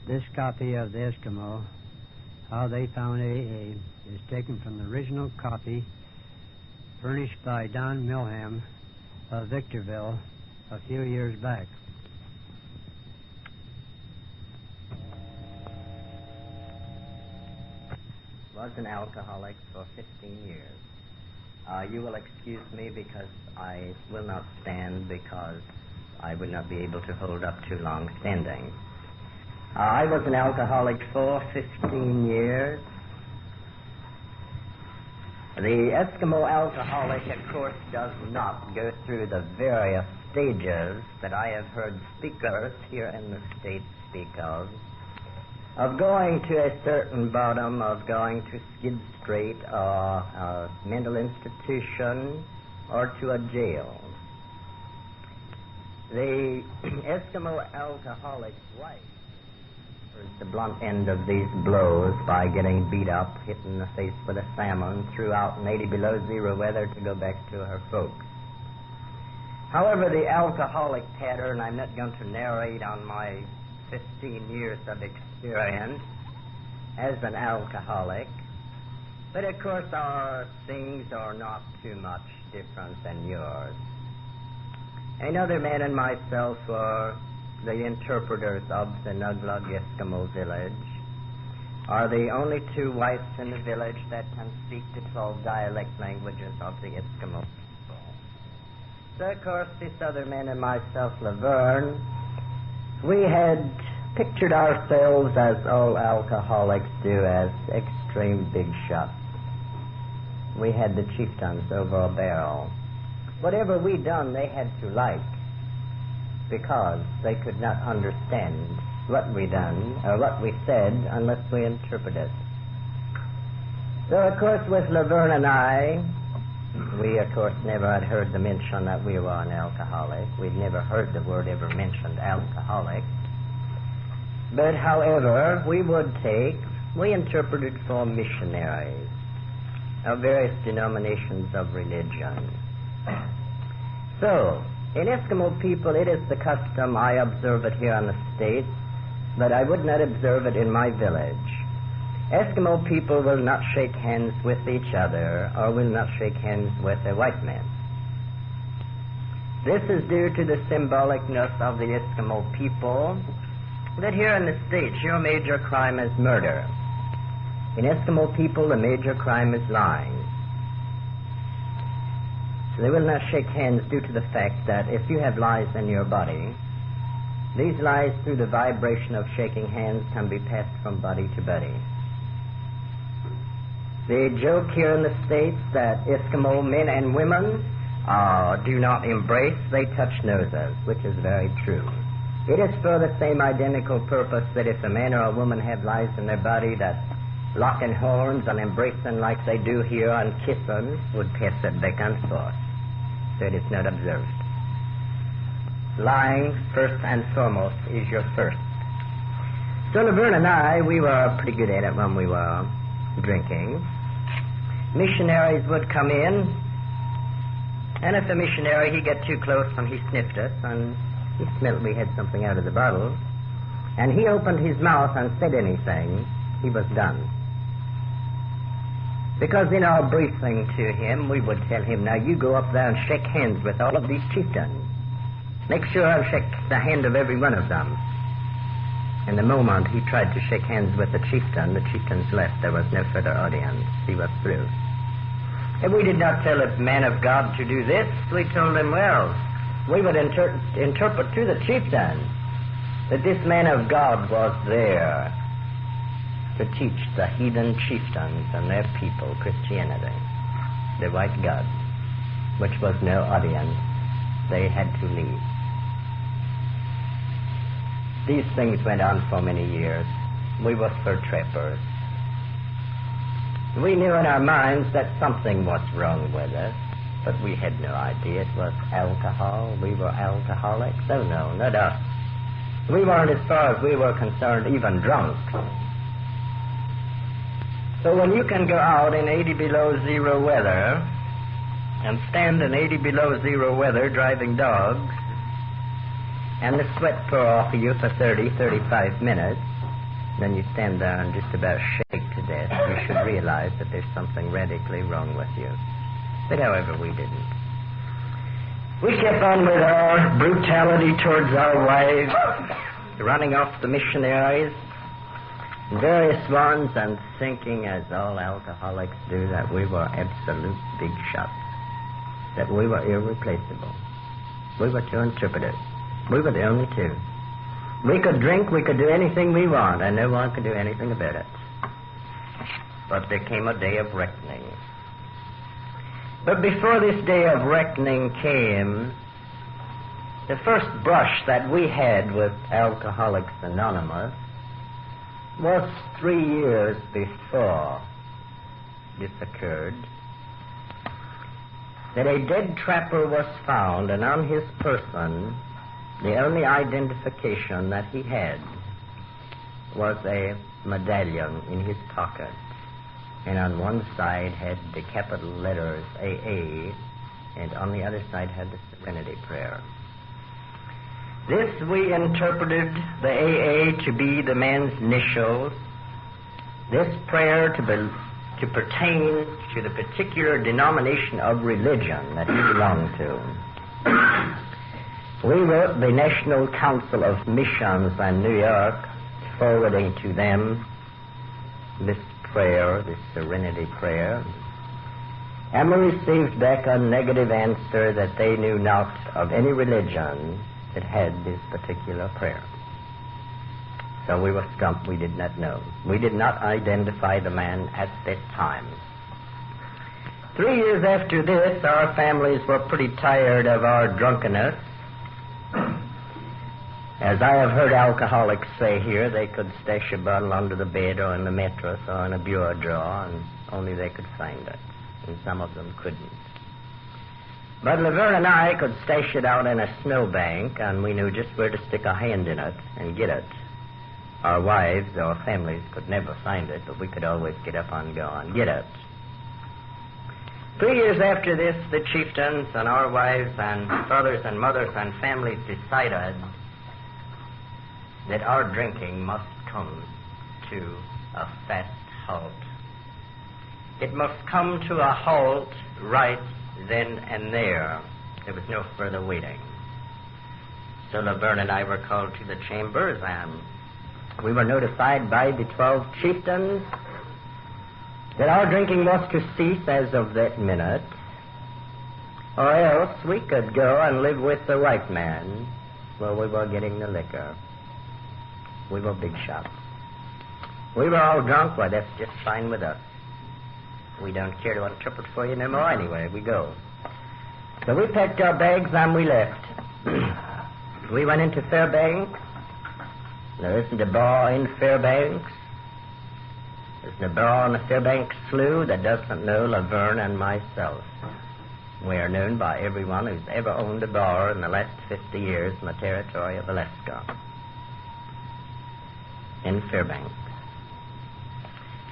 This copy of the Eskimo, How They Found AA, is taken from the original copy furnished by Don Milham of Victorville a few years back. Was an alcoholic for 15 years. You will excuse me because I will not stand because I would not be able to hold up too long standing. I was an alcoholic for 15 years. The Eskimo alcoholic, of course, does not go through the various stages that I have heard speakers here in the States speak of going to a certain bottom, of going to Skid Straight, or a mental institution, or to a jail. The Eskimo alcoholic's wife the blunt end of these blows by getting beat up, hit in the face with a salmon, threw out in 80 below zero weather to go back to her folks. However, the alcoholic pattern, I'm not going to narrate on my 15 years of experience as an alcoholic, but of course our things are not too much different than yours. Another man and myself were the interpreters of the Nuglug Eskimo village, are the only two whites in the village that can speak the 12 dialect languages of the Eskimo people. So, of course, this other man and myself, Laverne, we had pictured ourselves, as all alcoholics do, as extreme big shots. We had the chieftains over a barrel. Whatever we done, they had to like, because they could not understand what we done or what we said unless we interpreted. So, of course, with Laverne and I, we, of course, never had heard the mention that we were an alcoholic. We'd never heard the word ever mentioned, alcoholic. But, however, we interpreted for missionaries of various denominations of religion. So, in Eskimo people, it is the custom, I observe it here in the States, but I would not observe it in my village. Eskimo people will not shake hands with each other or will not shake hands with a white man. This is due to the symbolicness of the Eskimo people that here in the States your major crime is murder. In Eskimo people, the major crime is lying. They will not shake hands due to the fact that if you have lies in your body, these lies through the vibration of shaking hands can be passed from body to body. The joke here in the States that Eskimo men and women do not embrace, they touch noses, which is very true. It is for the same identical purpose that if a man or a woman have lies in their body, that locking horns and embracing like they do here and kissing would pass it back and forth. So it is not observed. Lying, first and foremost, is your first. So Laverne and I, we were pretty good at it when we were drinking. Missionaries would come in, and if the missionary, he got too close and he sniffed us, and he smelled we had something out of the bottle, and he opened his mouth and said anything, he was done. Because in our briefing to him, we would tell him, now you go up there and shake hands with all of these chieftains. Make sure I shake the hand of every one of them. And the moment he tried to shake hands with the chieftains left. There was no further audience. He was through. And we did not tell a man of God to do this. We told him, well, we would interpret to the chieftain that this man of God was there to teach the heathen chieftains and their people Christianity, the white God, which was no audience. They had to leave. These things went on for many years. We were fur trappers. We knew in our minds that something was wrong with us, but we had no idea it was alcohol. We were alcoholics. Oh no, not us. We weren't, as far as we were concerned, even drunk. So when you can go out in 80 below zero weather and stand in 80 below zero weather driving dogs, and the sweat pour off of you for 30, 35 minutes, then you stand there and just about shake to death, you should realize that there's something radically wrong with you. But however, we didn't. We kept on with our brutality towards our wives, running off the missionaries, various ones, and thinking, as all alcoholics do, that we were absolute big shots, that we were irreplaceable. We were to interpret it. We were the only two. We could drink, we could do anything we want, and no one could do anything about it. But there came a day of reckoning. But before this day of reckoning came, the first brush that we had with Alcoholics Anonymous was 3 years before this occurred, that a dead trapper was found, and on his person, the only identification that he had was a medallion in his pocket, and on one side had the capital letters AA, and on the other side had the Serenity Prayer. This we interpreted the AA to be the man's initials, this prayer to pertain to the particular denomination of religion that he belonged to. We wrote the National Council of Missions in New York, forwarding to them this prayer, this Serenity Prayer, and we received back a negative answer that they knew not of any religion that had this particular prayer. So we were stumped. We did not know. We did not identify the man at that time. 3 years after this, our families were pretty tired of our drunkenness. As I have heard alcoholics say here, they could stash a bottle under the bed or in the mattress or in a bureau drawer, and only they could find it, and some of them couldn't. But Laverne and I could stash it out in a snowbank, and we knew just where to stick our hand in it and get it. Our wives or families could never find it, but we could always get up and go and get it. 3 years after this, the chieftains and our wives and fathers and mothers and families decided that our drinking must come to a fast halt. It must come to a halt right then and there. There was no further waiting. So Laverne and I were called to the chambers, and we were notified by the 12 chieftains that our drinking was to cease as of that minute, or else we could go and live with the white man where we were getting the liquor. We were big shots. We were all drunk. Why, that's just fine with us. We don't care to interpret for you no more anyway. We go. So we packed our bags and we left. We went into Fairbanks. There isn't a bar in Fairbanks. There's no bar on the Fairbanks Slough that doesn't know Laverne and myself. We are known by everyone who's ever owned a bar in the last 50 years in the territory of Alaska. In Fairbanks.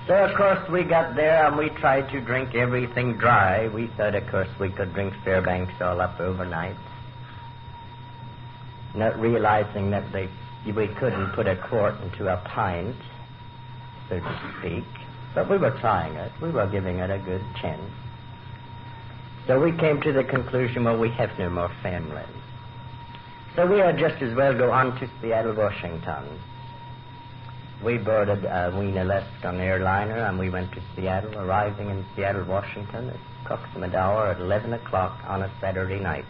So, of course, we got there and we tried to drink everything dry. We thought, of course, we could drink Fairbanks all up overnight, not realizing that we couldn't put a quart into a pint, so to speak. But we were trying it. We were giving it a good chance. So we came to the conclusion, well, we have no more family. So we had just as well go on to Seattle, Washington. We boarded a Wien Alaskan airliner, and we went to Seattle, arriving in Seattle, Washington, at approximate hour at 11 o'clock on a Saturday night.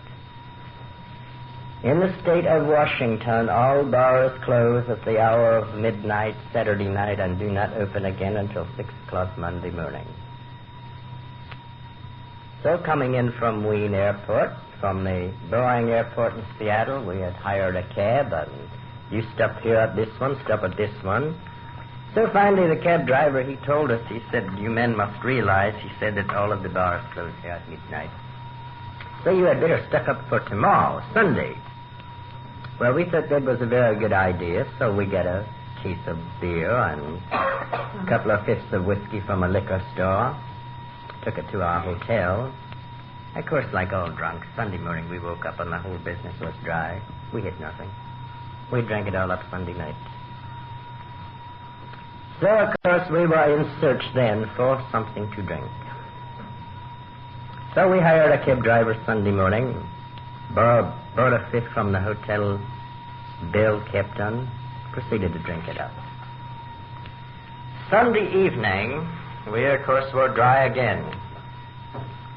In the state of Washington, all bars close at the hour of midnight Saturday night and do not open again until 6 o'clock Monday morning. So coming in from Wien Airport, from the Boeing Airport in Seattle, we had hired a cab, and you stop here at this one, stop at this one. So finally the cab driver, he told us, he said, you men must realize, he said, that all of the bars close here at midnight. So you had better stock up for tomorrow, Sunday. Well, we thought that was a very good idea, so we got a case of beer and a couple of fifths of whiskey from a liquor store, took it to our hotel. Of course, like all drunks, Sunday morning we woke up and the whole business was dry. We hit nothing. We drank it all up Sunday night. So, of course, we were in search then for something to drink. So we hired a cab driver Sunday morning, bought a fifth from the hotel bill kept on, proceeded to drink it up. Sunday evening, we, of course, were dry again.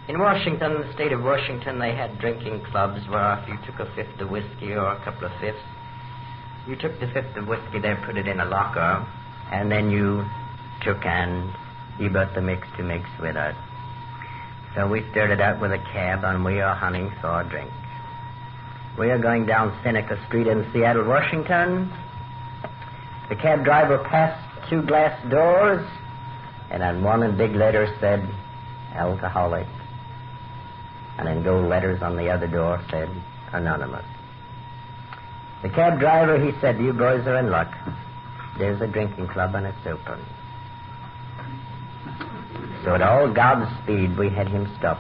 In Washington, the state of Washington, they had drinking clubs where if you took a fifth of whiskey or a couple of fifths, you took the fifth of whiskey there, put it in a locker, and then you took and you bought the mix to mix with it. So we started out with a cab, and we are hunting for a drink. We are going down Seneca Street in Seattle, Washington. The cab driver passed 2 glass doors, and on one in big letters said, alcoholic. And in gold letters on the other door said, anonymous. The cab driver, he said, you boys are in luck. There's a drinking club, and it's open. So at all God's speed, we had him stop.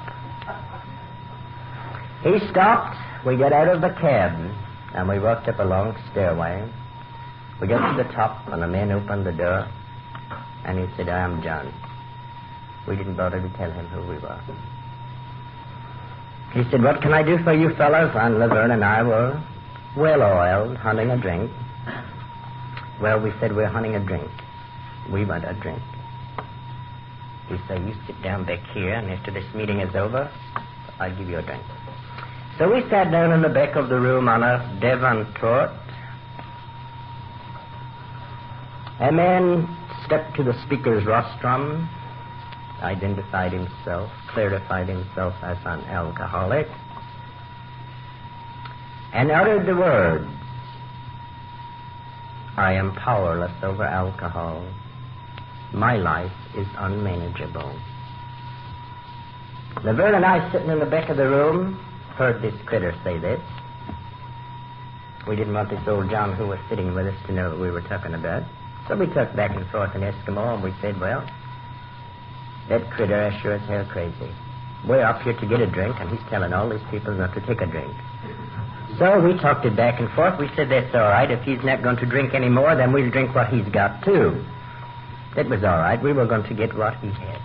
He stopped. We got out of the cab, and we walked up a long stairway. We got to the top, and the man opened the door, and he said, I'm John. We didn't bother to tell him who we were. He said, what can I do for you fellas? And Laverne and I were well-oiled, hunting a drink. Well, we said, we're hunting a drink. We want a drink. He said, you sit down back here, and after this meeting is over, I'll give you a drink. So we sat down in the back of the room on a Davenport. A man stepped to the speaker's rostrum, identified himself, clarified himself as an alcoholic, and uttered the words, I am powerless over alcohol. My life is unmanageable. Laverne and I, sitting in the back of the room, heard this critter say this. We didn't want this old John who was sitting with us to know what we were talking about. So we talked back and forth in Eskimo, and we said, well, that critter is sure as hell crazy. We're up here to get a drink, and he's telling all these people not to take a drink. So we talked it back and forth. We said, that's all right. If he's not going to drink any more, then we'll drink what he's got, too. That was all right. We were going to get what he had.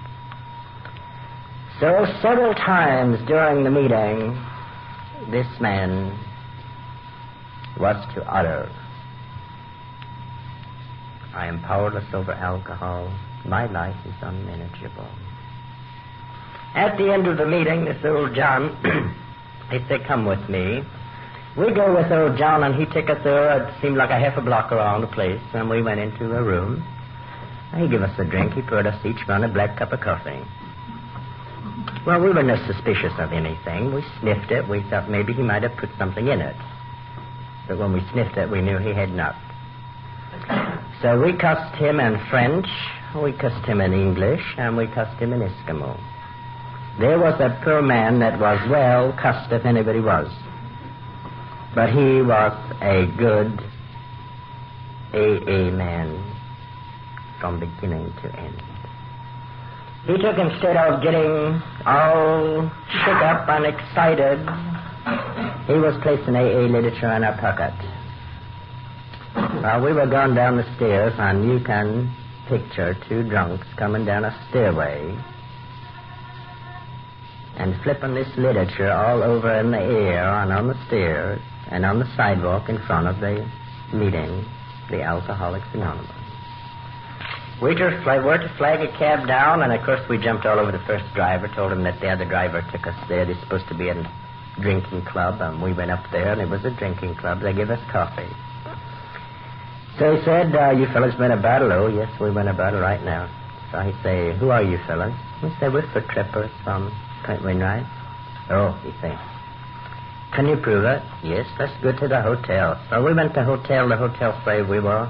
So several times during the meeting, this man was to utter, I am powerless over alcohol. My life is unmanageable. At the end of the meeting, this old John, he said, come with me. We go with old John, and he took us there. It seemed like a half a block around the place, and we went into a room. He gave us a drink. He poured us each one a black cup of coffee. Well, we were not suspicious of anything. We sniffed it. We thought maybe he might have put something in it. But when we sniffed it, we knew he had not. So we cussed him in French, we cussed him in English, and we cussed him in Eskimo. There was a poor man that was well cussed if anybody was. But he was a good AA man from beginning to end. He took, instead of getting all shook up and excited, he was placing AA literature in our pocket. We were going down the stairs, and you can picture 2 drunks coming down a stairway and flipping this literature all over in the air and on the stairs and on the sidewalk in front of the meeting, the Alcoholics Anonymous. We were to flag a cab down, and of course we jumped all over the first driver, told him that the other driver took us there. There's supposed to be a drinking club, and we went up there, and it was a drinking club. They gave us coffee. So he said, you fellas win a battle? Oh, yes, we win a battle right now. So he said, who are you fellas? We said, we're foot trippers from Point Wainwright. Oh, he said, can you prove it? Yes, let's go to the hotel. So we went to the hotel. The hotel said we were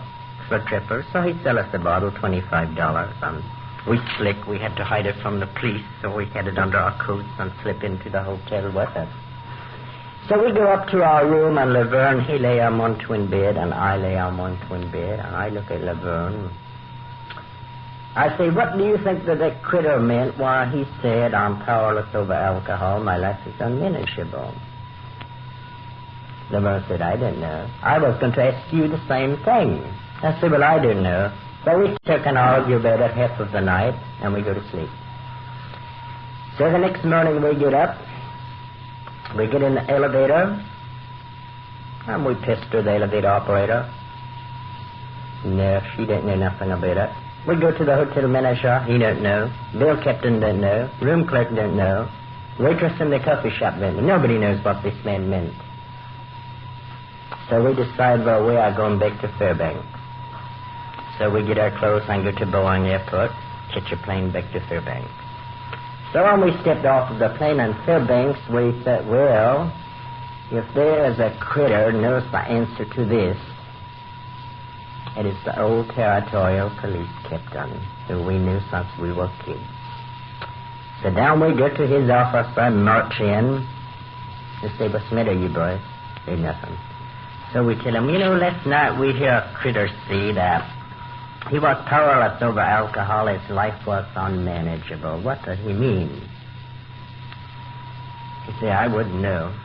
foot trippers. So he'd sell us a bottle, $25. And we slick. We had to hide it from the police, so we had it under our coats and slip into the hotel with it. So we go up to our room, and Laverne, he lay on one twin bed, and I lay on one twin bed, and I look at Laverne. I say, what do you think that critter meant while he said, I'm powerless over alcohol, my life is unmanageable? Laverne said, I didn't know. I was going to ask you the same thing. I said, well, I didn't know. So we took an argue bed at half of the night, and we go to sleep. So the next morning we get up, we get in the elevator, and we pester the elevator operator. No, she didn't know nothing about it. We go to the hotel manager, he don't know. Bill captain don't know. Room clerk don't know. Waitress in the coffee shop don't know. Nobody knows what this man meant. So we decide, well, we are going back to Fairbanks. So we get our clothes and go to Boeing Airport, catch a plane back to Fairbanks. So when we stepped off of the plane in Fairbanks, we said, well, if there is a critter knows the answer to this, it is the old territorial police captain who we knew since we were kids. So down we go to his office and march in. They say, what's the matter, you boys? Say nothing. So we tell him, last night we hear a critter say that he was powerless over alcohol. His life was unmanageable. What does he mean? He said, I wouldn't know.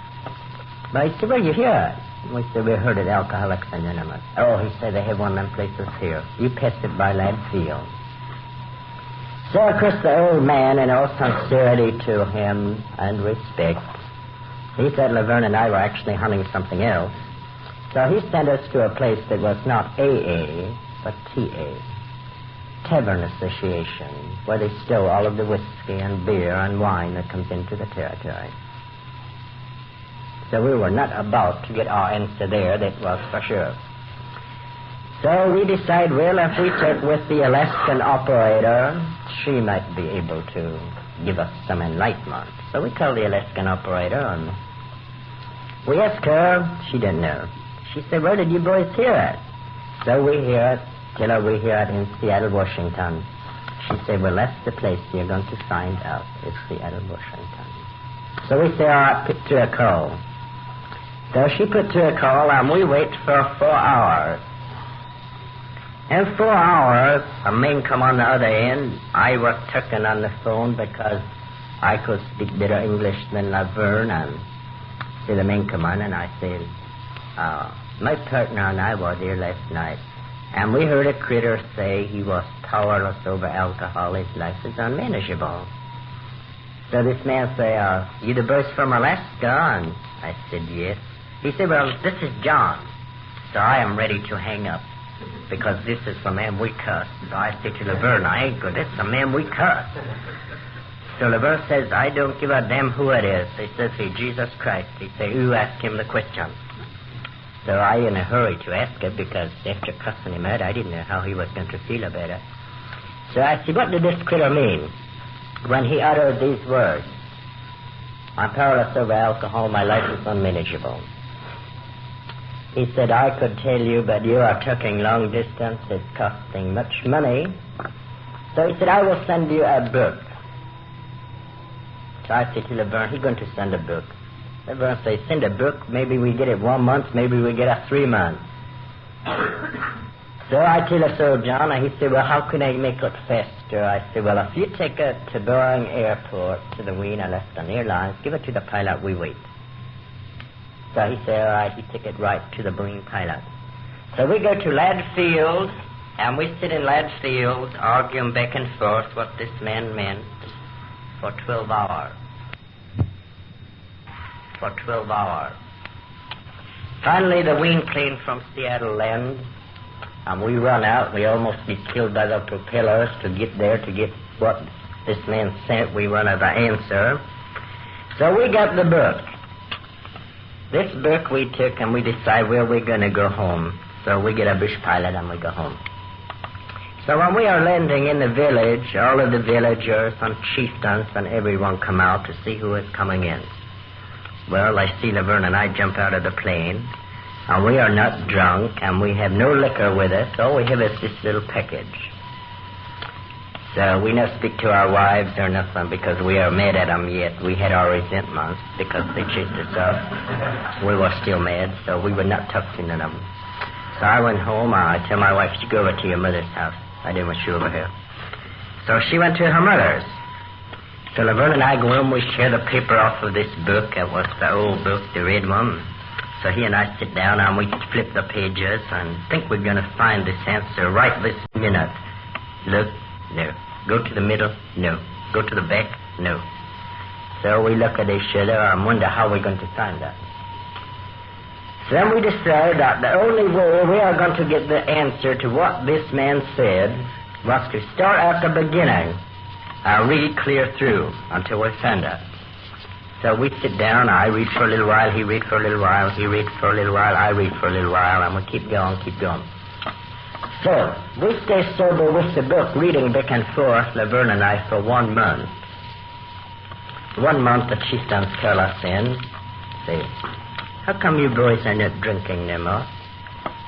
But he said, well, you hear it. We said, we heard it, Alcoholics Anonymous. Oh, he said, they have one of them places here. You passed it by Lad Field. So, of course, the old man, in all sincerity to him and respect, he said Laverne and I were actually hunting something else. So he sent us to a place that was not AA, but TA, Tavern Association, where they stow all of the whiskey and beer and wine that comes into the territory. So we were not about to get our answer there, that was for sure. So we decide, well, if we check with the Alaskan operator, she might be able to give us some enlightenment. So we call the Alaskan operator, and we asked her. She didn't know. She said, where did you boys hear it? So we hear it, tell her we hear it in Seattle, Washington. She said, well, that's the place you're going to find out, is Seattle, Washington. So we say, all right, put to a call. So she put to a call, and we wait for 4 hours. In 4 hours, a man come on the other end. I was talking on the phone because I could speak better English than Laverne, and so the man come on, and I said, my partner and I were there last night, and we heard a critter say he was powerless over alcohol. His life is unmanageable. So this man say, you the boys from Alaska? And I said, yes. He said, well, this is John. So I am ready to hang up, because this is the man we curse. So I say to Laverne, I ain't good. That's the man we curse. So Laverne says, I don't give a damn who it is. He says, hey, Jesus Christ. He say, who asked him the question? So I in a hurry to ask it, because after cussing him out, I didn't know how he was going to feel about it. So I said, what did this critter mean when he uttered these words? I'm powerless over alcohol. My life is unmanageable. He said, I could tell you, but you are talking long distance. It's costing much money. So he said, I will send you a book. So I said to Laverne, he's going to send a book. Laverne says, send a book. Maybe we get it 1 month. Maybe we get it 3 months. So I tell her, so John, and he said, well, how can I make it faster? I said, well, if you take it to Boeing Airport, to the Wien Alaskan Airlines, give it to the pilot, we wait. So he said, all right, he took it right to the Boeing pilot. So we go to Lad Field, and we sit in Lad Field, arguing back and forth what this man meant for 12 hours. For 12 hours. Finally, the wind plane from Seattle lands, and we run out. We almost be killed by the propellers to get there, to get what this man sent. We run out of answer. So we got the book. This book we took, and we decide where we're going to go home. So we get a bush pilot and we go home. So when we are landing in the village, all of the villagers and chieftains and everyone come out to see who is coming in. Well, I see Laverne and I jump out of the plane, and we are not drunk, and we have no liquor with us. All we have is this little package. So we don't speak to our wives or nothing, because we are mad at them yet. We had our resentments because they chased us off. We were still mad, so we were not talk to none of them. So I went home. I tell my wife to go over to your mother's house. I didn't want you over here. So she went to her mother's. So Laverne and I go in. We share the paper off of this book. It was the old book, the red one. So he and I sit down and we flip the pages and think we're going to find this answer right this minute. Look, no. Go to the middle, no. Go to the back, no. So we look at each other and wonder how we're going to find that. So then we decide that the only way we are going to get the answer to what this man said was to start at the beginning and read clear through until we find it. So we sit down, I read for a little while, he read for a little while, he read for a little while, I read for a little while, and we keep going. So, we stay sober with the book, reading back and forth, Laverne and I, for 1 month. 1 month the chieftains call us in, say, how come you boys are not drinking no more?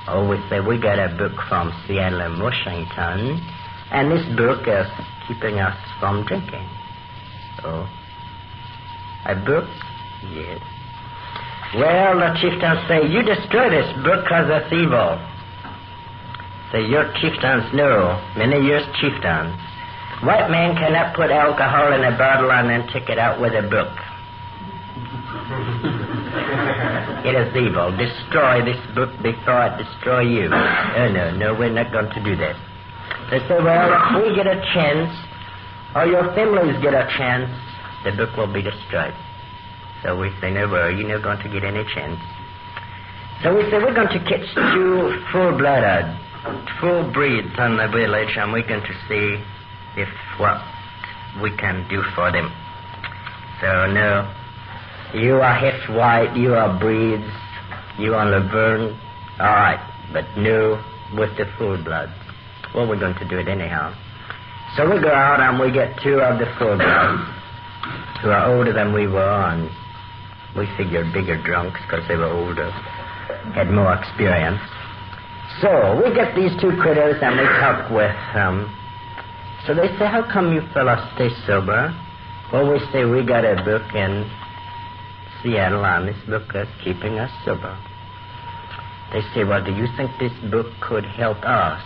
Oh, we say, we got a book from Seattle and Washington, and this book is keeping us from drinking. Oh. A book? Yes. Well, the chieftains say, you destroy this book because it's evil. Say, your chieftains know, many years chieftains. White man cannot put alcohol in a bottle and then take it out with a book. It is evil. Destroy this book before it destroy you. Oh, no, we're not going to do that. They say, well, if we get a chance, or your families get a chance, the book will be destroyed. So we say, no worry, you're not going to get any chance. So we say, we're going to catch 2 full-blooded, full breeds in the village, and we're going to see if what we can do for them. So no, you are half white, you are breeds, you are Laverne, all right, but no with the full blood. Well, we're going to do it anyhow. So we go out and we get 2 of the full bloods who are older than we were, and we figured bigger drunks because they were older, had more experience. So we get these 2 critters and we talk with them. So they say, how come you fellas stay sober? Well, we say we got a book in Seattle and this book is keeping us sober. They say, well, do you think this book could help us?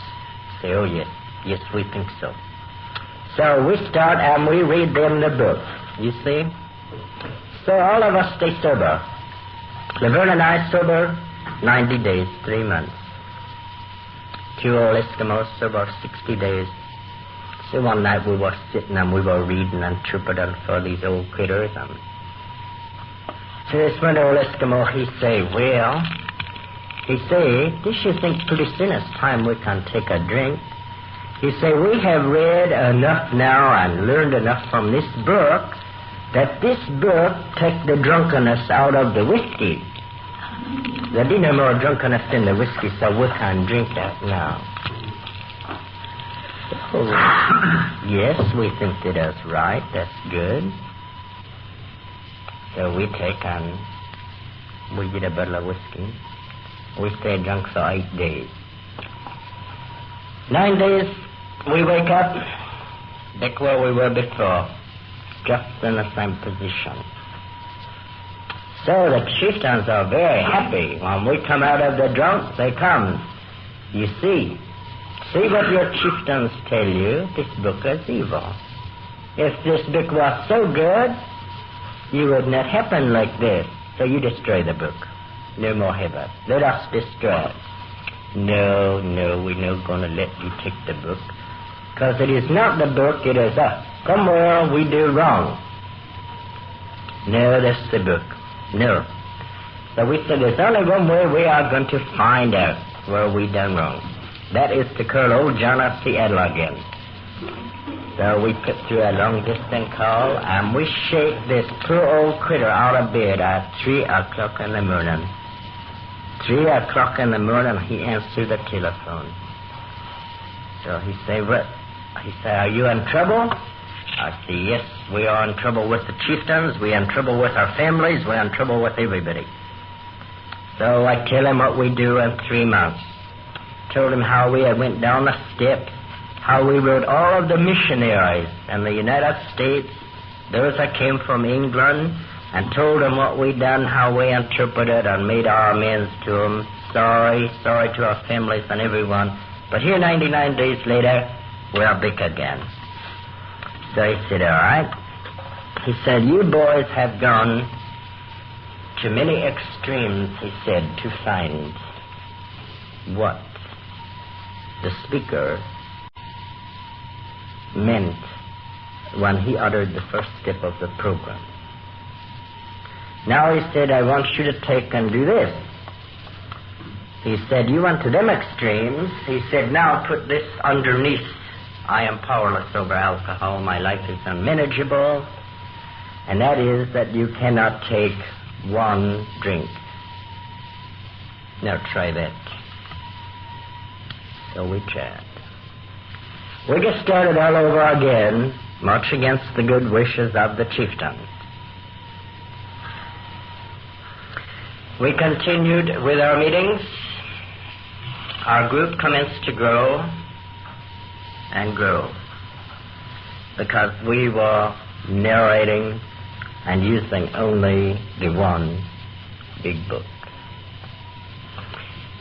Say, oh, yes, we think so. So we start and we read them the book, you see. So all of us stay sober. Laverne and I sober 90 days, 3 months. 2 old Eskimos sober 60 days. So one night we were sitting and we were reading and interpreting for these old critters. So this one old Eskimo, he say, this you think pretty soon it's time we can take a drink. He say, we have read enough now and learned enough from this book that this book take the drunkenness out of the whiskey. There be no more drunkenness in the whiskey, so we can drink that now. Oh, yes, we think that that's right. That's good. So we take and we get a bottle of whiskey. We stay drunk for 8 days. 9 days, we wake up back where we were before, just in the same position. So the chieftains are very happy. When we come out of the drunk, they come. You see what your chieftains tell you, this book is evil. If this book was so good, you would not happen like this. So you destroy the book. No more have it. Let us destroy it. No, we're not going to let you take the book. Because it is not the book, it is us. Somewhere we do wrong. No, that's the book. No. So we said there's only one way we are going to find out where we done wrong. That is to call old John of Seattle again. So we put through a long-distance call, and we shake this poor old critter out of bed at 3 o'clock in the morning. 3 o'clock in the morning, he answered the telephone. So he say, what? He say, are you in trouble? I say, yes, we are in trouble with the chieftains, we are in trouble with our families, we are in trouble with everybody. So I tell him what we do in 3 months. Told him how we had went down the steps, how we wrote all of the missionaries in the United States, those that came from England, and told them what we done, how we interpreted and made our amends to them. Sorry to our families and everyone. But here 99 days later, we're back again. So he said, all right. He said, you boys have gone to many extremes, he said, to find what the speaker meant when he uttered the first step of the program. Now he said, I want you to take and do this. He said, you went to them extremes. He said, now put this underneath. I am powerless over alcohol. My life is unmanageable. And that is that you cannot take one drink. Now try that. So we tried. We get started all over again, much against the good wishes of the chieftain. We continued with our meetings. Our group commenced to grow and grow because we were narrating and using only the one big book.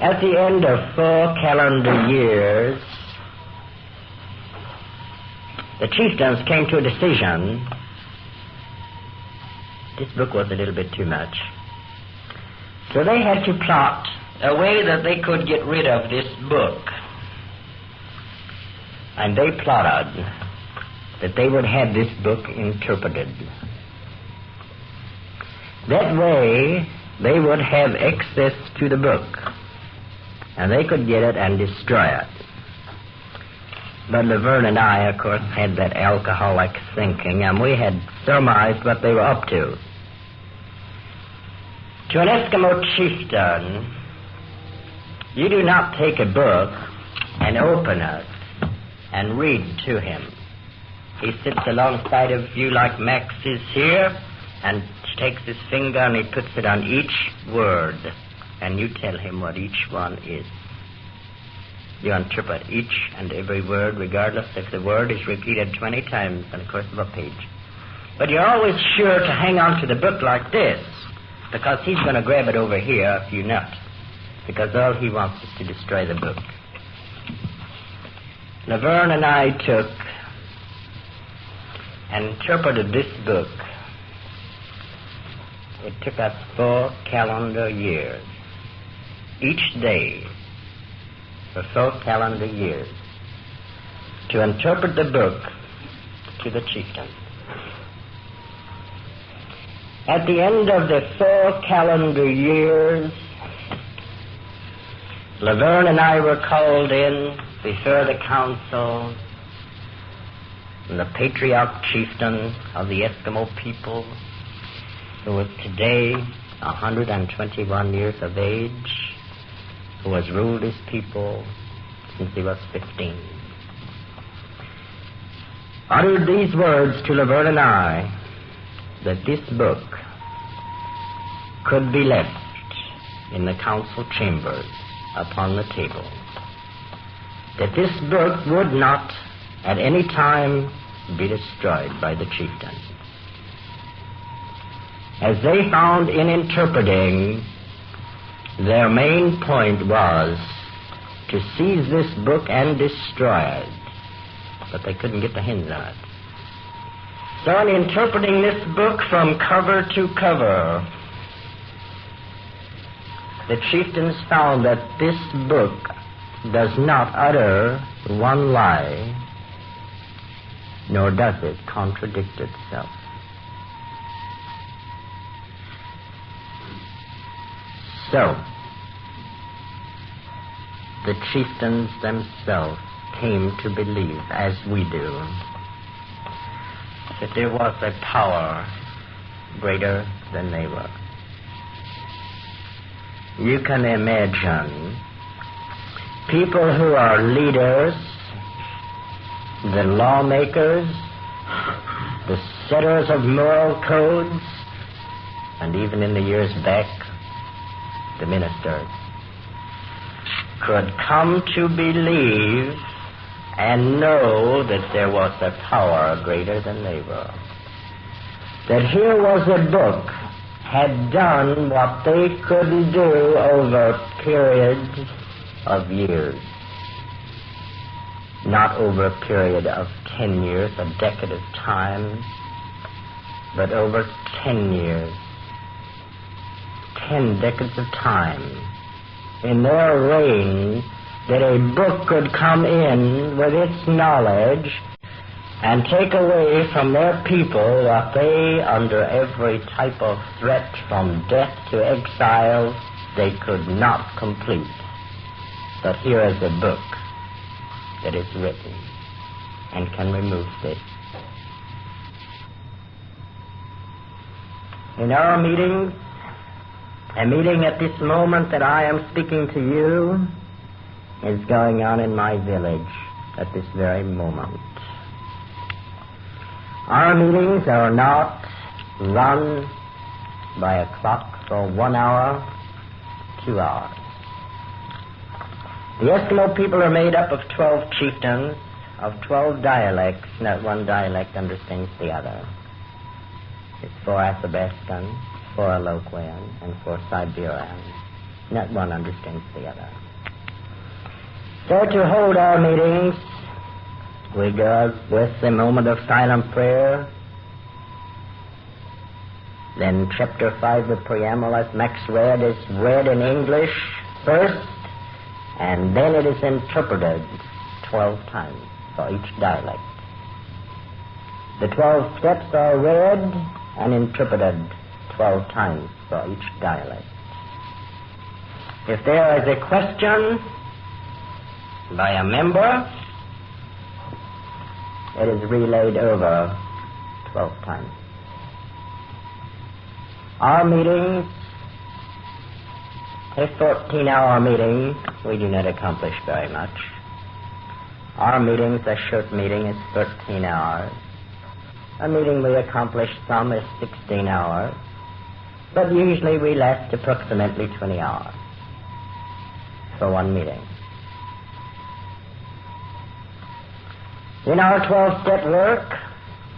At the end of 4 calendar years, the chieftains came to a decision. This book was a little bit too much. So they had to plot a way that they could get rid of this book. And they plotted that they would have this book interpreted. That way, they would have access to the book, and they could get it and destroy it. But Laverne and I, of course, had that alcoholic thinking, and we had surmised what they were up to. To an Eskimo chieftain, you do not take a book and open it and read to him. He sits alongside of you like Max is here and takes his finger and he puts it on each word, and you tell him what each one is. You interpret each and every word, regardless if the word is repeated 20 times in the course of a page. But you're always sure to hang on to the book like this, because he's going to grab it over here if you're not, because all he wants is to destroy the book. Laverne and I took and interpreted this book. It took us 4 calendar years, each day for 4 calendar years, to interpret the book to the chieftain. At the end of the 4 calendar years, Laverne and I were called in before the council, and the patriarch chieftain of the Eskimo people, who was today 121 years of age, who has ruled his people since he was 15, uttered these words to Laverne and I, that this book could be left in the council chambers upon the table, that this book would not at any time be destroyed by the chieftain. As they found in interpreting, their main point was to seize this book and destroy it, but they couldn't get their hands on it. So in interpreting this book from cover to cover, the chieftains found that this book does not utter one lie, nor does it contradict itself. So, the chieftains themselves came to believe, as we do, that there was a power greater than they were. You can imagine people who are leaders, the lawmakers, the setters of moral codes, and even in the years back, the ministers, could come to believe and know that there was a power greater than they were. That here was a book had done what they couldn't do over periods of years. Not over a period of 10 years, a decade of time, but over 10 years. 10 decades of time in their reign that a book could come in with its knowledge and take away from their people what they, under every type of threat from death to exile, they could not complete. But here is a book that is written and can remove this. In our meetings, a meeting at this moment that I am speaking to you is going on in my village at this very moment. Our meetings are not run by a clock for 1 hour, 2 hours. The Eskimo people are made up of 12 chieftains, of 12 dialects. Not one dialect understands the other. It's 4 Athabaskan, 4 Aloquian, and 4 Siberian. Not one understands the other. So to hold our meetings, we go with a moment of silent prayer. Then chapter 5, the preamble, as Max read, is read in English first, and then it is interpreted 12 times for each dialect. The 12 steps are read and interpreted 12 times for each dialect. If there is a question by a member, it is relayed over 12 times. Our meetings, a 14-hour meeting, we do not accomplish very much. Our meetings, a short meeting, is 13 hours. A meeting we accomplish some is 16 hours, but usually we last approximately 20 hours for one meeting. In our 12-step work,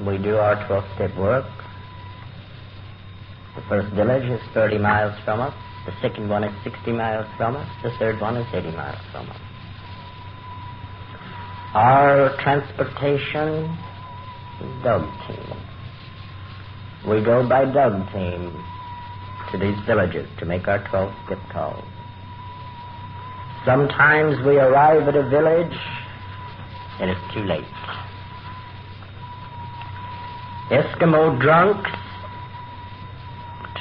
we do our 12-step work. The first village is 30 miles from us. The second one is 60 miles from us. The third one is 80 miles from us. Our transportation is dog team. We go by dog team to these villages to make our 12-step calls. Sometimes we arrive at a village and it's too late. Eskimo drunks,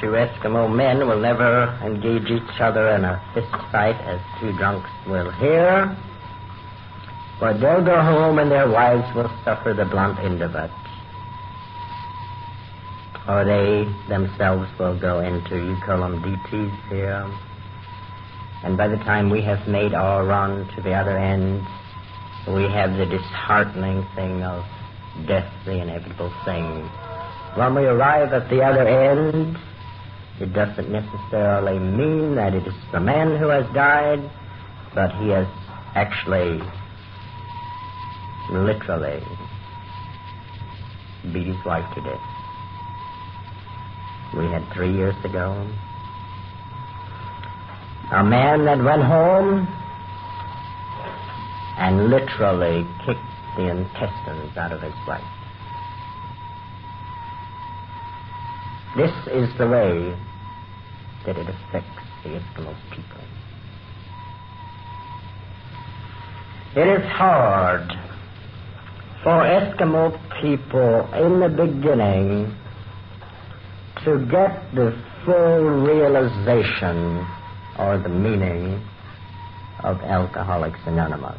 2 Eskimo men will never engage each other in a fist fight as 2 drunks will here, but they'll go home and their wives will suffer the blunt end of it. Or they themselves will go into, you call them DTs here, and by the time we have made our run to the other end, we have the disheartening thing of death, the inevitable thing. When we arrive at the other end, it doesn't necessarily mean that it is the man who has died, but he has actually, literally, beat his wife to death. We had 3 years ago a man that went home and literally kicked the intestines out of his wife. This is the way that it affects the Eskimo people. It is hard for Eskimo people in the beginning to get the full realization or the meaning of Alcoholics Anonymous.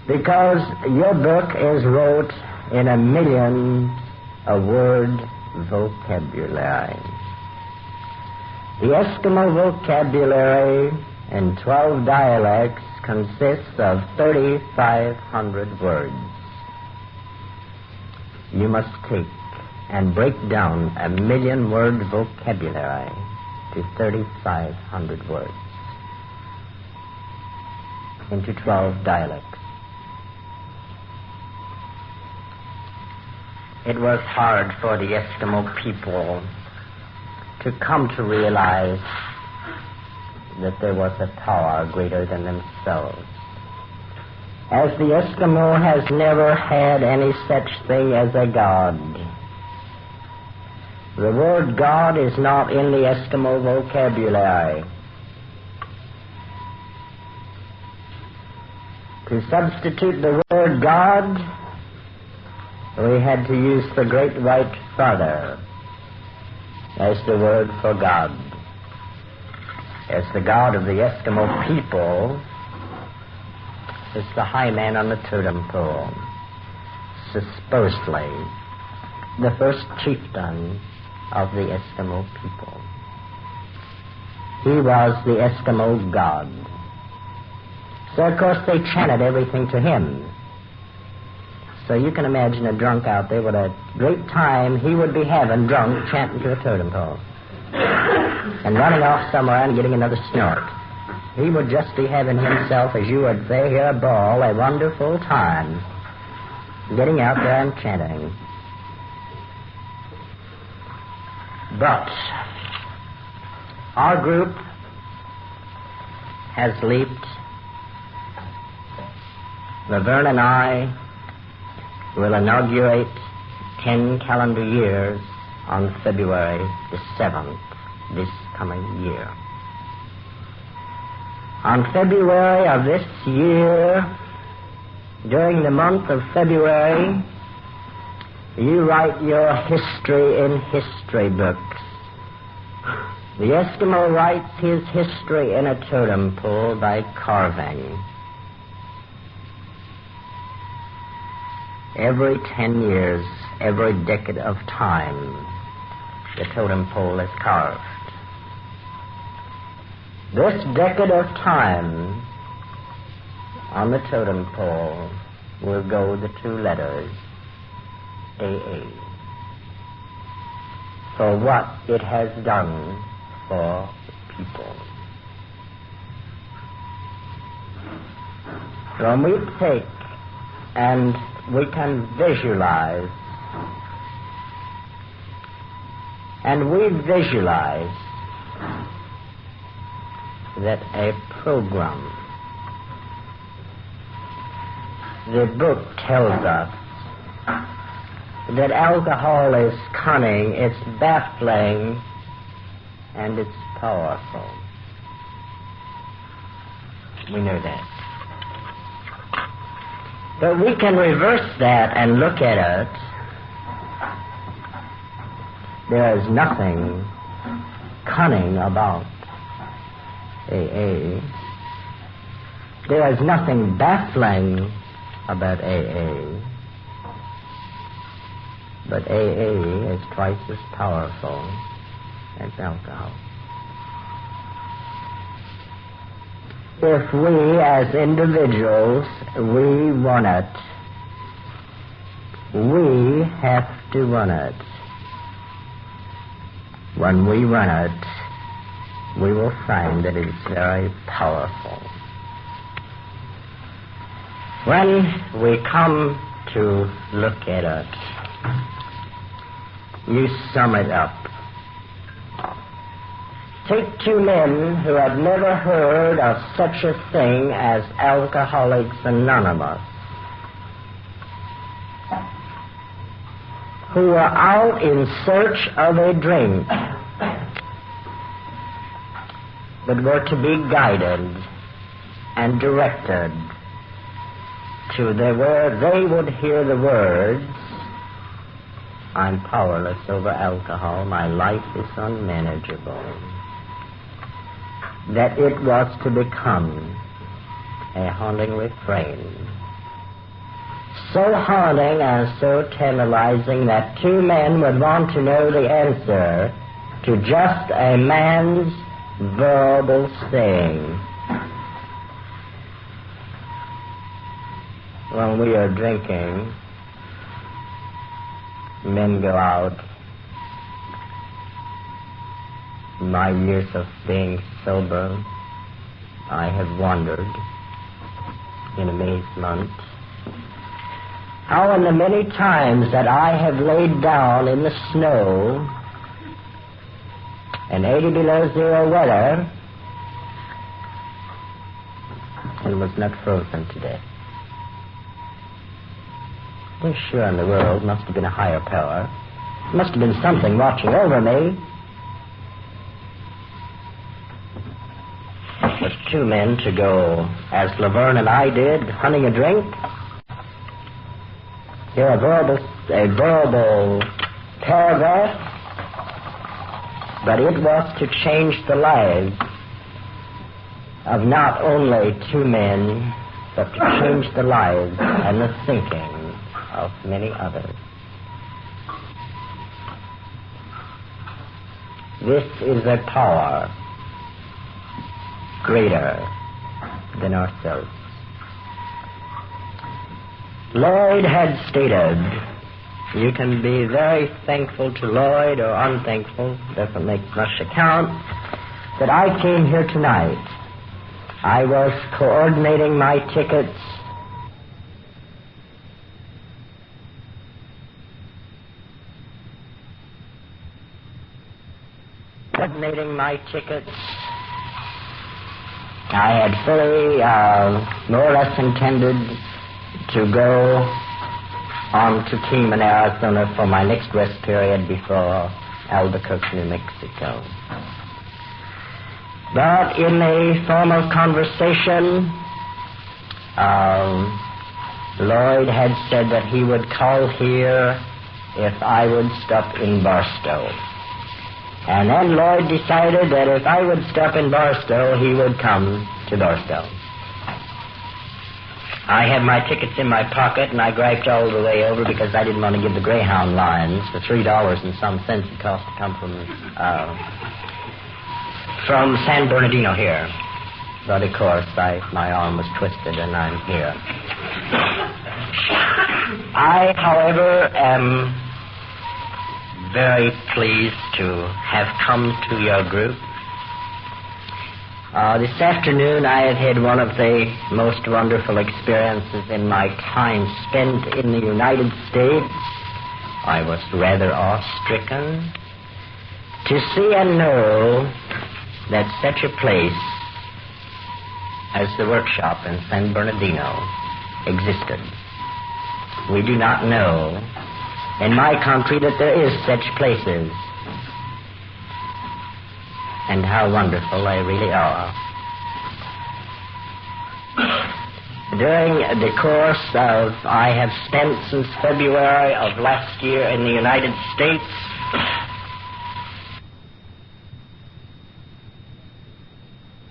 Because your book is wrote in a million-word vocabulary. The Eskimo vocabulary in 12 dialects consists of 3,500 words. You must take and break down a million-word vocabulary to 3,500 words into 12 dialects. It was hard for the Eskimo people to come to realize that there was a power greater than themselves. As the Eskimo has never had any such thing as a God. The word God is not in the Eskimo vocabulary. To substitute the word God, we had to use the Great White Father as the word for God. As the God of the Eskimo people is the high man on the totem pole, supposedly the first chieftain of the Eskimo people. He was the Eskimo God. So, of course, they chanted everything to him. So you can imagine a drunk out there with a great time he would be having drunk chanting to a totem pole and running off somewhere and getting another snort. He would just be having himself, as you would say here, a ball, a wonderful time, getting out there and chanting. But our group has leaped. Laverne and I will inaugurate 10 calendar years on February the 7th this coming year. On February of this year, during the month of February, you write your history in history books. The Eskimo writes his history in a totem pole by carving. Every 10 years, every decade of time, the totem pole is carved. This decade of time on the totem pole will go the two letters AA, for what it has done for people. When we take and we can visualize, and we visualize that a program, the book tells us that alcohol is cunning, it's baffling, and it's powerful. We know that. But we can reverse that and look at it. There is nothing cunning about AA. There is nothing baffling about AA. But AA is twice as powerful as alcohol. If we as individuals, we want it, we have to run it. When we run it, we will find that it's very powerful. When we come to look at it, you sum it up. Take two men who had never heard of such a thing as Alcoholics Anonymous, who were out in search of a drink, but were to be guided and directed to where they would hear the words, I'm powerless over alcohol, my life is unmanageable. That it was to become a haunting refrain. So haunting and so tantalizing that two men would want to know the answer to just a man's verbal saying. When we are drinking, men go out. My years of being sober, I have wondered in amazement how in the many times that I have laid down in the snow in 80 below zero weather and was not frozen to death. Well, sure, in the world must have been a higher power Must have been something watching over me. With two men to go, as Laverne and I did, hunting a drink. Here a verbal paragraph, but it was to change the lives of not only two men, but to change the lives and the thinking of many others. This is a power greater than ourselves. Lloyd had stated, you can be very thankful to Lloyd or unthankful, doesn't make much account, that I came here tonight. I was coordinating my tickets I had fully, more or less intended to go on to Kingman, Arizona for my next rest period before Albuquerque, New Mexico. But in a formal conversation, Lloyd had said that he would call here if I would stop in Barstow. And then Lloyd decided that if I would stop in Barstow, he would come to Barstow. I had my tickets in my pocket, and I griped all the way over because I didn't want to give the Greyhound lines the $3 and some cents it cost to come from San Bernardino here. But, of course, my arm was twisted, and I'm here. I, however, am very pleased to have come to your group. This afternoon I have had one of the most wonderful experiences in my time spent in the United States. I was rather awe-stricken to see and know that such a place as the workshop in San Bernardino existed. We do not know in my country that there is such places, and how wonderful they really are. During the course of, I have spent since February of last year in the United States,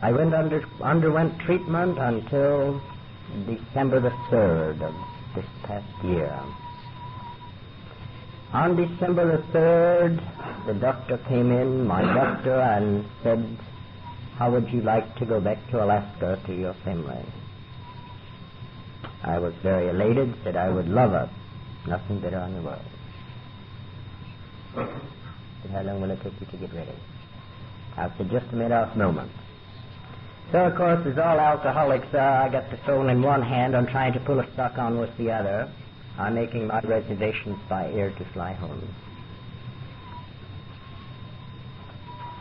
I underwent treatment until December the 3rd of this past year. On December the 3rd, the doctor came in, my doctor, and said, how would you like to go back to Alaska to your family? I was very elated, said I would love it. Nothing better in the world. Said, how long will it take you to get ready? I said, just a matter of moments. So, of course, as all alcoholics are, I got the phone in one hand. I'm trying to pull a stock on with the other. I'm making my reservations by air to fly home.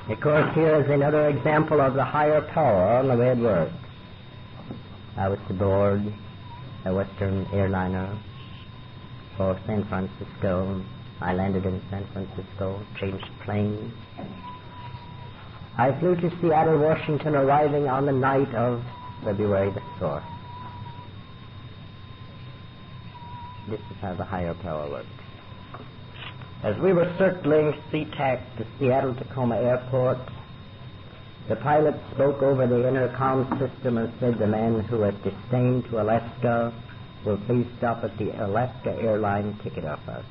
Of course, here is another example of the higher power and the way it works. I was aboard a Western airliner for San Francisco. I landed in San Francisco, changed planes. I flew to Seattle, Washington, arriving on the night of February the 4th. This is how the higher power works. As we were circling SeaTac to Seattle-Tacoma Airport, the pilot spoke over the intercom system and said, the man who has disdained to Alaska will please stop at the Alaska airline ticket office.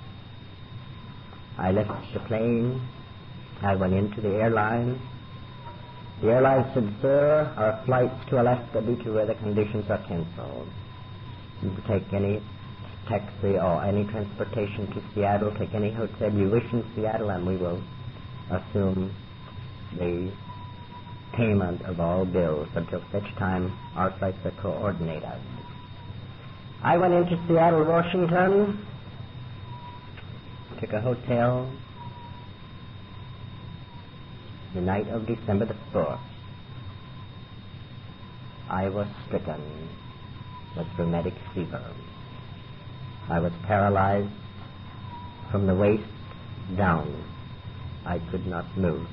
I left the plane. I went into the airline. The airline said, sir, our flights to Alaska due to weather conditions are canceled. You can take any taxi or any transportation to Seattle, take any hotel you wish in Seattle, and we will assume the payment of all bills until such time our flights are coordinated. I went into Seattle, Washington, took a hotel the night of December the 4th. I was stricken with rheumatic fever. I was paralyzed from the waist down. I could not move.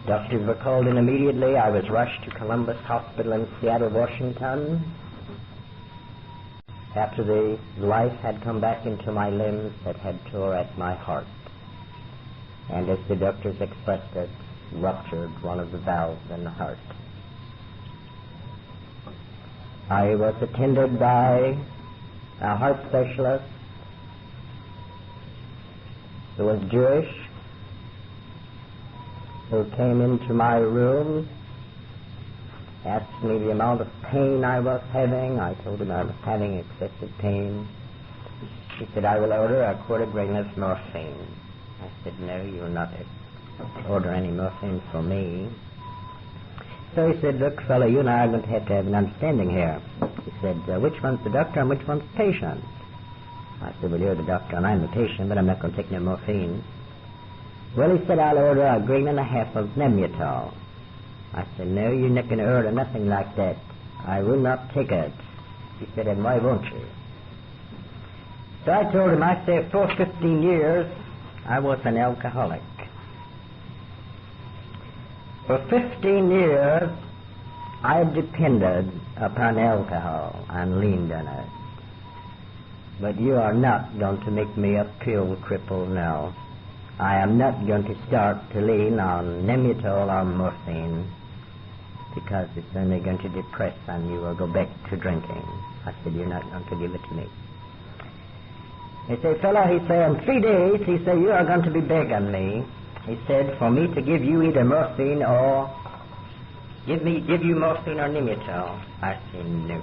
Doctors were called in immediately. I was rushed to Columbus Hospital in Seattle, Washington. After the life had come back into my limbs that had tore at my heart, and as the doctors expressed it, ruptured one of the valves in the heart. I was attended by a heart specialist who was Jewish, who came into my room, asked me the amount of pain I was having. I told him I was having excessive pain. He said, I will order a quarter grain of morphine. I said, no, you will not order any morphine for me. So he said, look, fellow, you and I are going to have an understanding here. He said, which one's the doctor and which one's the patient? I said, well, you're the doctor and I'm the patient, but I'm not going to take no morphine. Well, he said, I'll order a grain and a half of Nembutal. I said, no, you're not going to order nothing like that. I will not take it. He said, and why won't you? So I told him, I said, for 15 years, I was an alcoholic. For 15 years, I depended upon alcohol and leaned on it. But you are not going to make me a pill cripple now. I am not going to start to lean on Nembutal or morphine because it's only going to depress and you will go back to drinking. I said, you're not going to give it to me. He said, fellow, he said, in 3 days, he said, you are going to be begging me. He said, for me to give you either morphine or give you morphine or Nembutal. I said, no,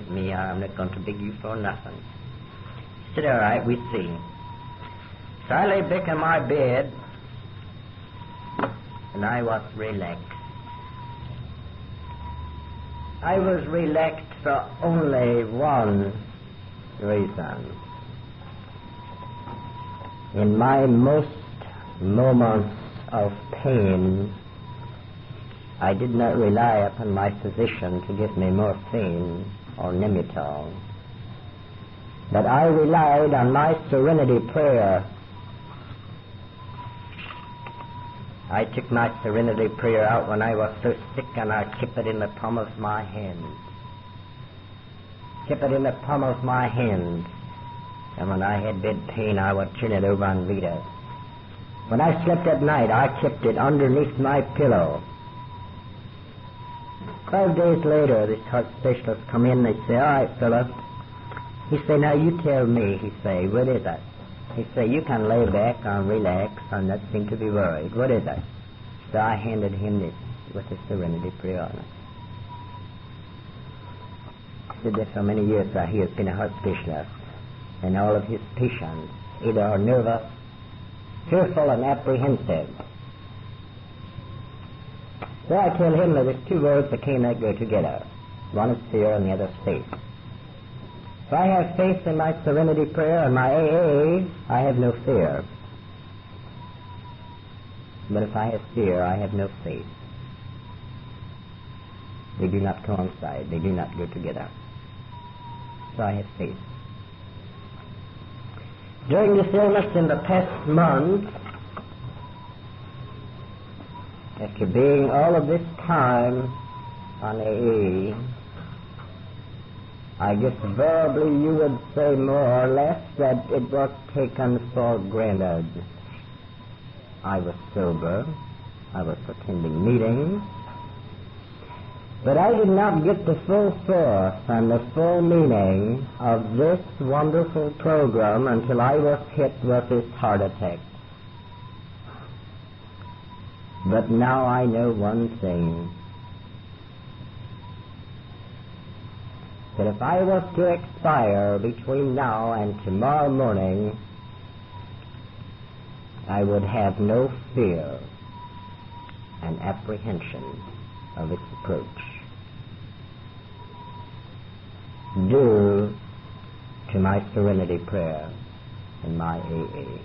me, I'm not going to beg you for nothing. He said, all right, we see. So I lay back in my bed, and I was relaxed. I was relaxed for only one reason. In my most moments of pain, I did not rely upon my physician to give me morphine or Nembutal, but I relied on my serenity prayer. I took my serenity prayer out when I was so sick, and I kept it in the palm of my hand. Kept it in the palm of my hand. And when I had bed pain, I would turn it over and read it. When I slept at night, I kept it underneath my pillow. 5 days later, this heart specialist come in, they say, all right, Philip. He say, now you tell me, he say, what is it? He say, you can lay back and relax and not seem to be worried. What is it? So I handed him this with the serenity prayer on it. He said that for many years he has been a heart specialist, and all of his patients either are nervous, fearful, and apprehensive. So I tell him that there's two words that cannot go together. One is fear and the other is faith. If I have faith in my serenity prayer and my AA, I have no fear. But if I have fear, I have no faith. They do not coincide. They do not go together. So I have faith. During this illness in the past month, after being all of this time on AA, I guess verbally you would say more or less that it was taken for granted. I was sober. I was attending meetings. But I did not get the full force and the full meaning of this wonderful program until I was hit with this heart attack. But now I know one thing, that if I was to expire between now and tomorrow morning, I would have no fear and apprehension of its approach, due to my serenity prayer and my AA.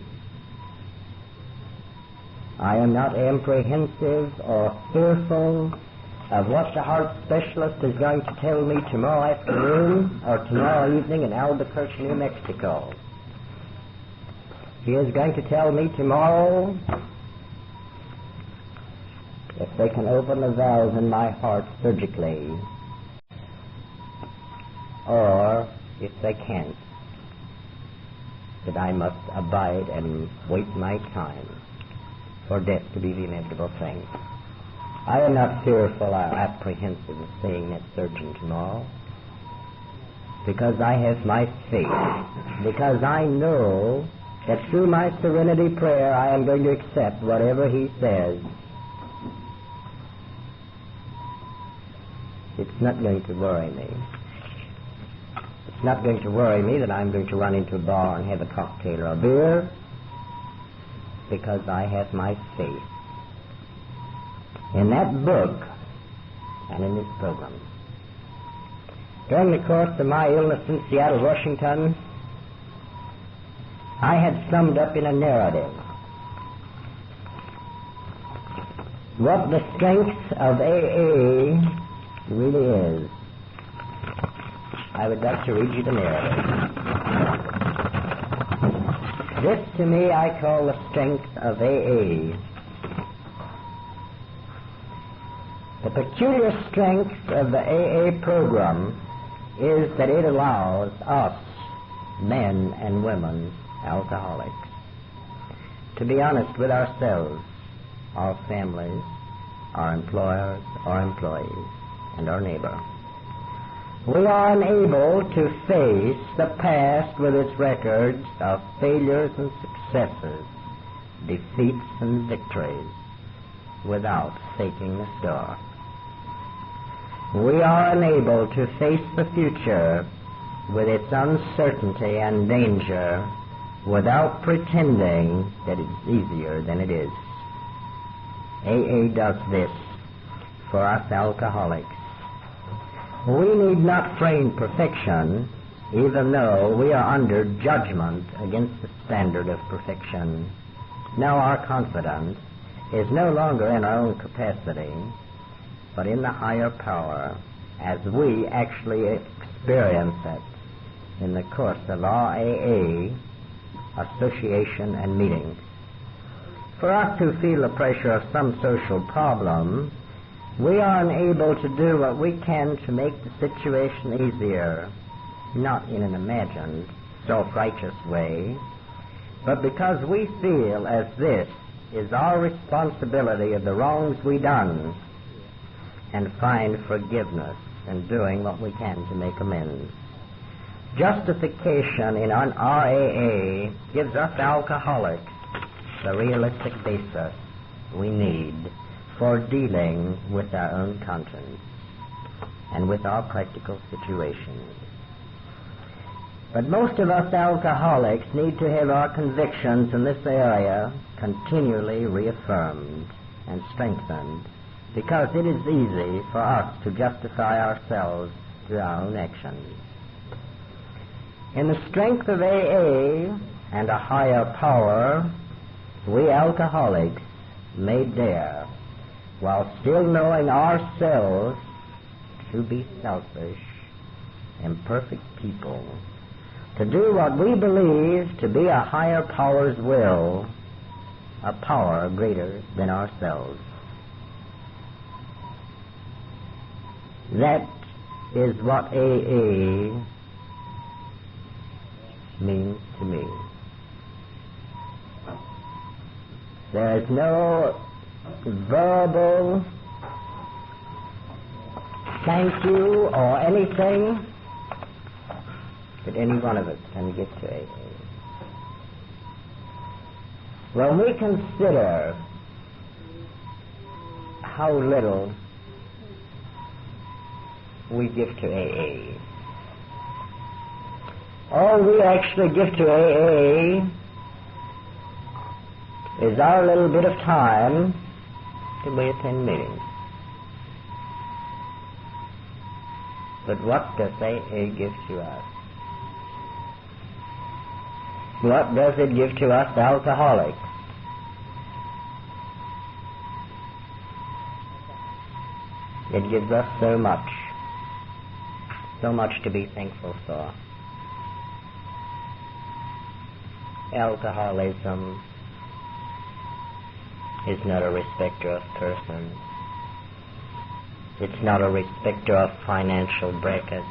I am not apprehensive or fearful of what the heart specialist is going to tell me tomorrow afternoon or tomorrow evening in Albuquerque, New Mexico. He is going to tell me tomorrow if they can open the valves in my heart surgically, or if they can't, that I must abide and wait my time for death to be the inevitable thing. I am not fearful or apprehensive of seeing that surgeon tomorrow, because I have my faith, because I know that through my serenity prayer I am going to accept whatever he says. It's not going to worry me. It's not going to worry me that I'm going to run into a bar and have a cocktail or a beer, because I have my faith in that book and in this program. During the course of my illness in Seattle, Washington, I had summed up in a narrative what the strength of AA really is. I would like to read you the narrative. This, to me, I call the strength of AA. The peculiar strength of the AA program is that it allows us, men and women, alcoholics, to be honest with ourselves, our families, our employers, our employees, and our neighbor. We are unable to face the past with its records of failures and successes, defeats and victories, without faking the score. We are unable to face the future with its uncertainty and danger without pretending that it's easier than it is. AA does this for us alcoholics. We need not frame perfection, even though we are under judgment against the standard of perfection. Now our confidence is no longer in our own capacity, but in the higher power, as we actually experience it in the course of our AA association and meetings. For us who feel the pressure of some social problem, we are unable to do what we can to make the situation easier, not in an imagined, self-righteous way, but because we feel as this is our responsibility of the wrongs we done, and find forgiveness in doing what we can to make amends. Justification in our AA gives us alcoholics the realistic basis we need for dealing with our own conscience and with our practical situations. But most of us alcoholics need to have our convictions in this area continually reaffirmed and strengthened, because it is easy for us to justify ourselves through our own actions. In the strength of AA and a higher power, we alcoholics may dare, while still knowing ourselves to be selfish, imperfect people, to do what we believe to be a higher power's will, a power greater than ourselves. That is what AA means to me. There is no verbal thank you or anything that any one of us can give to AA. When we consider how little we give to AA, all we actually give to AA is our little bit of time till we attend meetings. But what does AA give to us? What does it give to us alcoholics? It gives us so much to be thankful for. alcoholism is not a respecter of persons. It's not a respecter of financial brackets.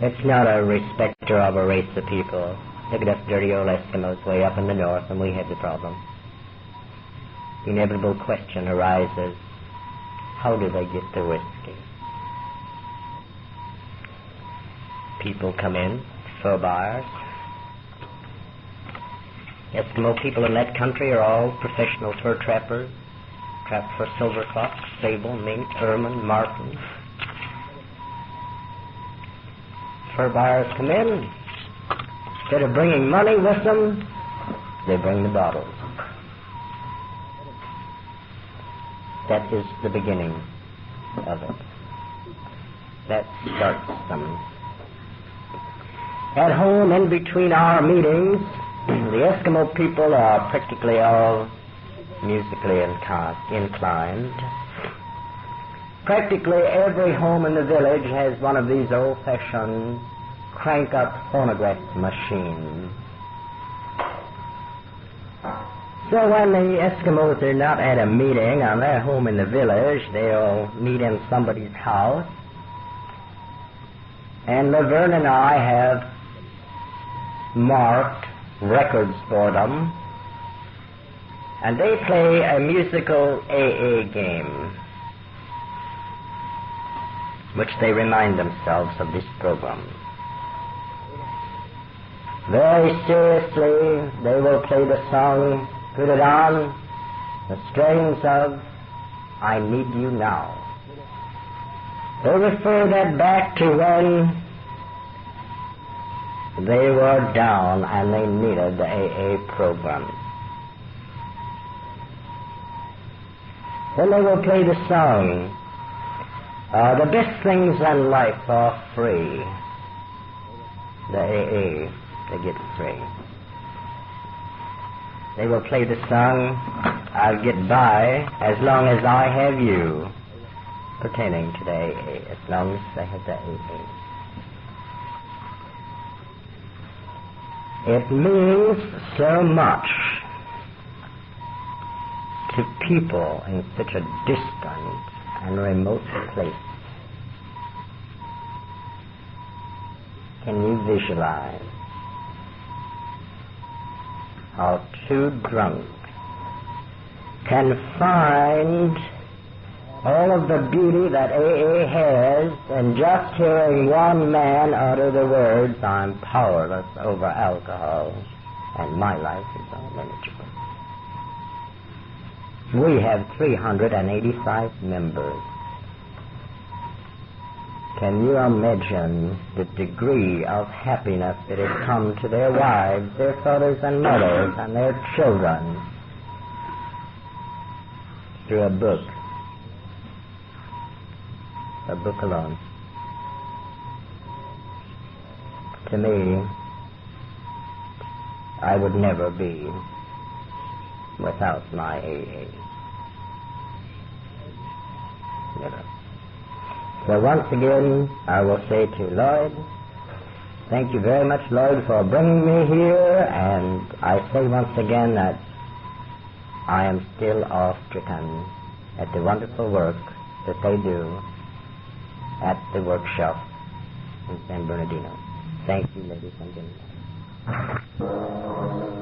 It's not a respecter of a race of people. Look at us dirty old Eskimos way up in the north, and we have the problem. The inevitable question arises, how do they get the whiskey? People come in, fur buyers. Eskimo people in that country are all professional fur trappers, trapped for silver fox, sable, mink, ermine, marten. Fur buyers come in. Instead of bringing money with them, they bring the bottles. That is the beginning of it. That starts them. At home, in between our meetings, the Eskimo people are practically all musically inclined. Practically every home in the village has one of these old-fashioned crank-up phonograph machines. So when the Eskimos are not at a meeting on their home in the village, they'll meet in somebody's house. And Laverne and I have marked records for them. And they play a musical AA game, which they remind themselves of this program. Very seriously, they will play the song, put it on the strings of I Need You Now. They refer that back to when they were down and they needed the AA program. Then they will play the song, the best things in life are free. The AA, they get free. They will play the song, I'll get by as long as I have you, pertaining to the AA, as long as they have the AA. It means so much to people in such a distant and remote place. Can you visualize how two drunks can find all of the beauty that AA has in just hearing one man utter the words, I'm powerless over alcohol and my life is unmanageable. We have 385 members. Can you imagine the degree of happiness that has come to their wives, their fathers and mothers, and their children through a book? A book alone. To me, I would never be without my AA. Never. So once again, I will say to Lloyd, thank you very much, Lloyd, for bringing me here, and I say once again that I am still awe-stricken at the wonderful work that they do at the workshop in San Bernardino. Thank you, ladies and gentlemen.